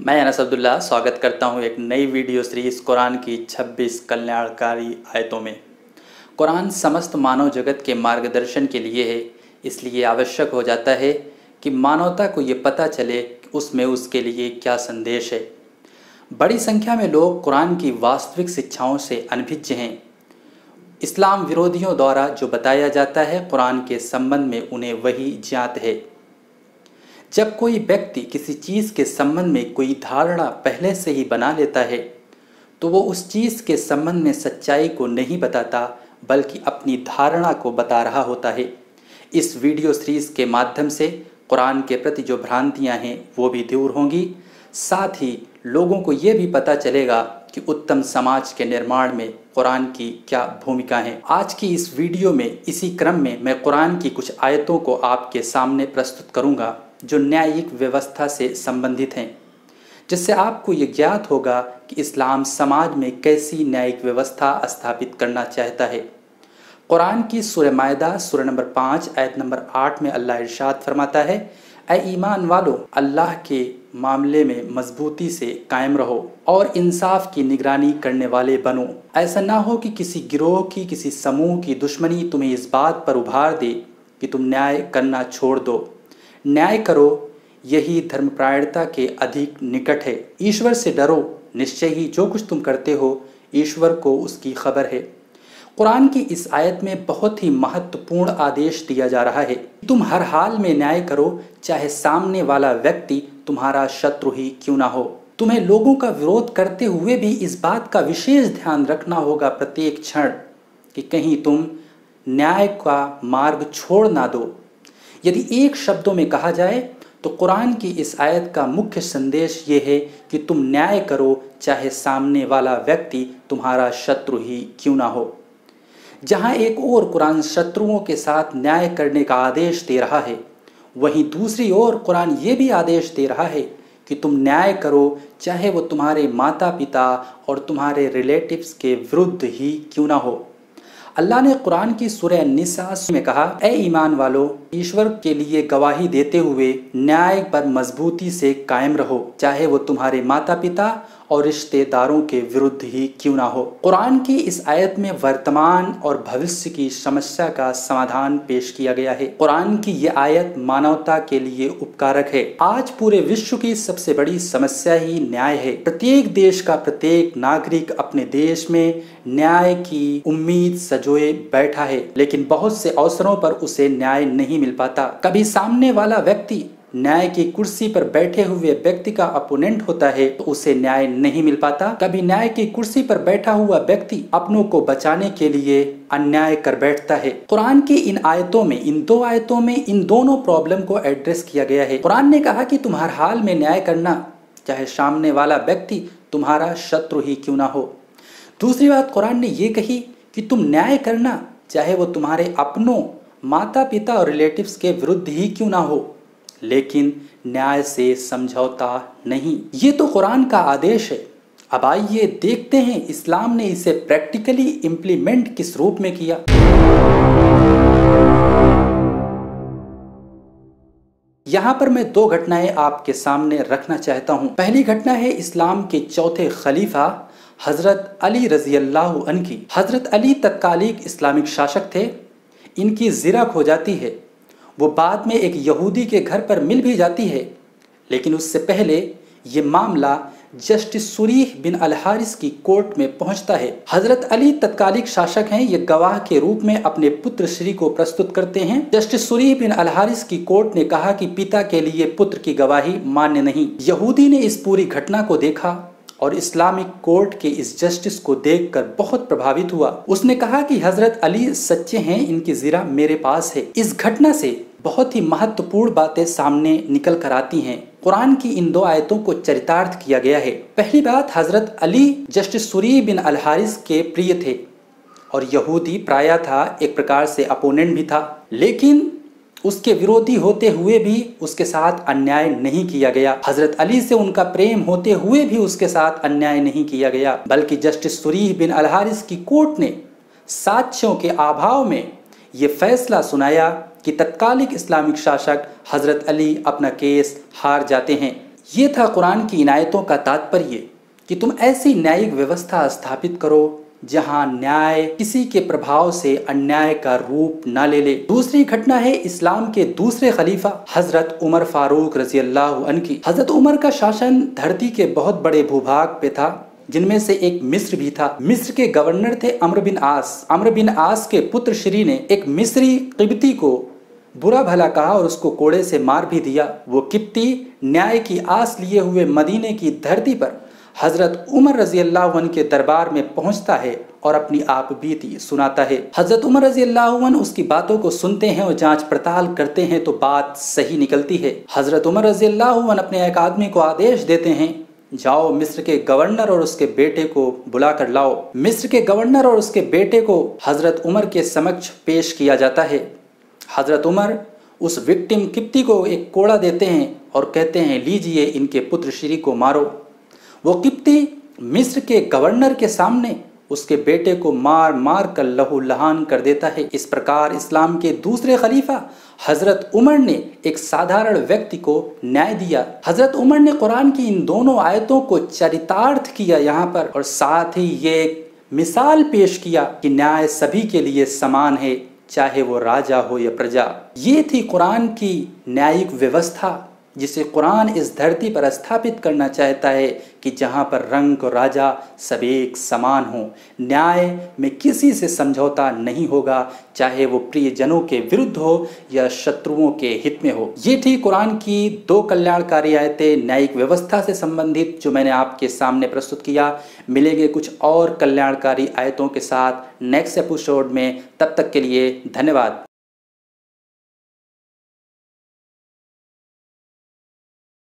मैं अनस अब्दुल्ला स्वागत करता हूं एक नई वीडियो सीरीज़ कुरान की 26 कल्याणकारी आयतों में। कुरान समस्त मानव जगत के मार्गदर्शन के लिए है, इसलिए आवश्यक हो जाता है कि मानवता को ये पता चले कि उसमें उसके लिए क्या संदेश है। बड़ी संख्या में लोग कुरान की वास्तविक शिक्षाओं से अनभिज्ञ हैं। इस्लाम विरोधियों द्वारा जो बताया जाता है कुरान के संबंध में उन्हें वही ज्ञात है। जब कोई व्यक्ति किसी चीज़ के संबंध में कोई धारणा पहले से ही बना लेता है तो वो उस चीज़ के संबंध में सच्चाई को नहीं बताता बल्कि अपनी धारणा को बता रहा होता है। इस वीडियो सीरीज़ के माध्यम से कुरान के प्रति जो भ्रांतियां हैं वो भी दूर होंगी, साथ ही लोगों को ये भी पता चलेगा कि उत्तम समाज के निर्माण में कुरान की क्या भूमिका है। आज की इस वीडियो में इसी क्रम में मैं कुरान की कुछ आयतों को आपके सामने प्रस्तुत करूंगा जो न्यायिक व्यवस्था से संबंधित हैं, जिससे आपको ये ज्ञात होगा कि इस्लाम समाज में कैसी न्यायिक व्यवस्था स्थापित करना चाहता है। कुरान की सूरह माइदा सूरह नंबर 5 आयत नंबर 8 में अल्लाह इरशाद फरमाता है, ऐ ईमान वालों, अल्लाह के मामले में मजबूती से कायम रहो और इंसाफ की निगरानी करने वाले बनो। ऐसा ना हो कि किसी गिरोह की, किसी समूह की दुश्मनी तुम्हें इस बात पर उभार दे कि तुम न्याय करना छोड़ दो। न्याय करो, यही धर्मपरायणता के अधिक निकट है। ईश्वर से डरो, निश्चय ही जो कुछ तुम करते हो ईश्वर को उसकी खबर है। कुरान की इस आयत में बहुत ही महत्वपूर्ण आदेश दिया जा रहा है, तुम हर हाल में न्याय करो, चाहे सामने वाला व्यक्ति तुम्हारा शत्रु ही क्यों ना हो। तुम्हें लोगों का विरोध करते हुए भी इस बात का विशेष ध्यान रखना होगा प्रत्येक क्षण कि कहीं तुम न्याय का मार्ग छोड़ ना दो। यदि एक शब्दों में कहा जाए तो कुरान की इस आयत का मुख्य संदेश ये है कि तुम न्याय करो, चाहे सामने वाला व्यक्ति तुम्हारा शत्रु ही क्यों ना हो। जहाँ एक ओर कुरान शत्रुओं के साथ न्याय करने का आदेश दे रहा है, वहीं दूसरी ओर कुरान ये भी आदेश दे रहा है कि तुम न्याय करो, चाहे वो तुम्हारे माता पिता और तुम्हारे रिलेटिव्स के विरुद्ध ही क्यों ना हो। अल्लाह ने कुरान की सूरह निसा में कहा, ऐ ईमान वालों, ईश्वर के लिए गवाही देते हुए न्याय पर मजबूती से कायम रहो, चाहे वो तुम्हारे माता पिता और रिश्तेदारों के विरुद्ध ही क्यों ना हो। कुरान की इस आयत में वर्तमान और भविष्य की समस्या का समाधान पेश किया गया है। कुरान की ये आयत मानवता के लिए उपकारक है। आज पूरे विश्व की सबसे बड़ी समस्या ही न्याय है। प्रत्येक देश का प्रत्येक नागरिक अपने देश में न्याय की उम्मीद सजोए बैठा है, लेकिन बहुत से अवसरों पर उसे न्याय नहीं मिल पाता। कभी सामने वाला व्यक्ति न्याय की कुर्सी पर बैठे हुए व्यक्ति का अपोनेंट होता है तो उसे न्याय नहीं मिल पाता। कभी न्याय की कुर्सी पर बैठा हुआ व्यक्ति अपनों को बचाने के लिए अन्याय कर बैठता है। कुरान की इन आयतों में, इन दो आयतों में इन दोनों प्रॉब्लम को एड्रेस किया गया है। कुरान ने कहा कि तुम हर हाल में न्याय करना, चाहे सामने वाला व्यक्ति तुम्हारा शत्रु ही क्यों ना हो। दूसरी बात कुरान ने ये कही कि तुम न्याय करना, चाहे वो तुम्हारे अपनों, माता पिता और रिलेटिव्स के विरुद्ध ही क्यों ना हो, लेकिन न्याय से समझौता नहीं। ये तो कुरान का आदेश है। अब आइए देखते हैं इस्लाम ने इसे प्रैक्टिकली इम्प्लीमेंट किस रूप में किया। यहाँ पर मैं दो घटनाएं आपके सामने रखना चाहता हूँ। पहली घटना है इस्लाम के चौथे खलीफा हजरत अली रजी अल्लाह अन्हु की। हजरत अली तत्कालिक इस्लामिक शासक थे। इनकी ज़िरक हो जाती है, वो बाद में एक यहूदी के घर पर मिल भी जाती है, लेकिन उससे पहले ये मामला जस्टिस सुरीह बिन अल हारिस की कोर्ट में पहुंचता है। हजरत अली तत्कालिक शासक हैं। ये गवाह के रूप में अपने पुत्र श्री को प्रस्तुत करते हैं। जस्टिस सुरीह बिन अल हारिस की कोर्ट ने कहा कि पिता के लिए पुत्र की गवाही मान्य नहीं। यहूदी ने इस पूरी घटना को देखा और इस्लामिक कोर्ट के इस जस्टिस को देखकर बहुत प्रभावित हुआ। उसने कहा कि हजरत अली सच्चे हैं, इनकी ज़िरा मेरे पास है। इस घटना से बहुत ही महत्वपूर्ण बातें सामने निकल कर आती हैं। कुरान की इन दो आयतों को चरितार्थ किया गया है। पहली बात, हजरत अली जस्टिस सुरीह बिन अल हारिस के प्रिय थे और यहूदी प्रायः था, एक प्रकार से अपोनेंट भी था, लेकिन उसके विरोधी होते हुए भी उसके साथ अन्याय नहीं किया गया। हजरत अली से उनका प्रेम होते हुए भी उसके साथ अन्याय नहीं किया गया, बल्कि जस्टिस सुरीह बिन अल हारिस की कोर्ट ने साक्ष्यों के अभाव में ये फैसला सुनाया कि तत्कालिक इस्लामिक शासक हजरत अली अपना केस हार जाते हैं। ये था कुरान की इन आयतों का तात्पर्य कि तुम ऐसी न्यायिक व्यवस्था स्थापित करो जहां न्याय किसी के प्रभाव से अन्याय का रूप न ले ले। दूसरी घटना है इस्लाम के दूसरे खलीफा हजरत उमर फारूक रजी अल्लाह अन्हु की। हजरत उमर का शासन धरती के बहुत बड़े भूभाग पे था, जिनमें से एक मिस्र भी था। मिस्र के गवर्नर थे अम्र बिन आस। अम्र बिन आस के पुत्र श्री ने एक मिस्री किब्ती को बुरा भला कहा और उसको कोड़े से मार भी दिया। वो किब्ती न्याय की आस लिए हुए मदीने की धरती पर हजरत उमर रजी अल्लाह अन्हु के दरबार में पहुंचता है और अपनी आप बीती सुनाता है। हजरत उमर रजी अल्लाह अन्हु उसकी बातों को सुनते हैं और जांच पड़ताल करते हैं तो बात सही निकलती है। हजरत उमर रजी अल्लाह अन्हु अपने एक आदमी को आदेश देते हैं, जाओ मिस्र के गवर्नर और उसके बेटे को बुला कर लाओ। मिस्र के गवर्नर और उसके बेटे को हजरत उमर के समक्ष पेश किया जाता है। हजरत उमर उस विक्टिम किब्ती को एक कोड़ा देते हैं और कहते हैं, लीजिए इनके पुत्र श्री को मारो। वो किब्ती मिस्र के गवर्नर के सामने उसके बेटे को मार मार कर लहूलुहान कर देता है। इस प्रकार इस्लाम के दूसरे खलीफा हजरत उमर ने एक साधारण व्यक्ति को न्याय दिया। हजरत उमर ने कुरान की इन दोनों आयतों को चरितार्थ किया यहाँ पर, और साथ ही ये एक मिसाल पेश किया कि न्याय सभी के लिए समान है, चाहे वो राजा हो या प्रजा। ये थी कुरान की न्यायिक व्यवस्था जिसे कुरान इस धरती पर स्थापित करना चाहता है कि जहाँ पर रंग और राजा सब एक समान हो। न्याय में किसी से समझौता नहीं होगा, चाहे वो प्रियजनों के विरुद्ध हो या शत्रुओं के हित में हो। ये थी कुरान की 2 कल्याणकारी आयतें न्यायिक व्यवस्था से संबंधित जो मैंने आपके सामने प्रस्तुत किया। मिलेंगे कुछ और कल्याणकारी आयतों के साथ नेक्स्ट एपिसोड में। तब तक के लिए धन्यवाद।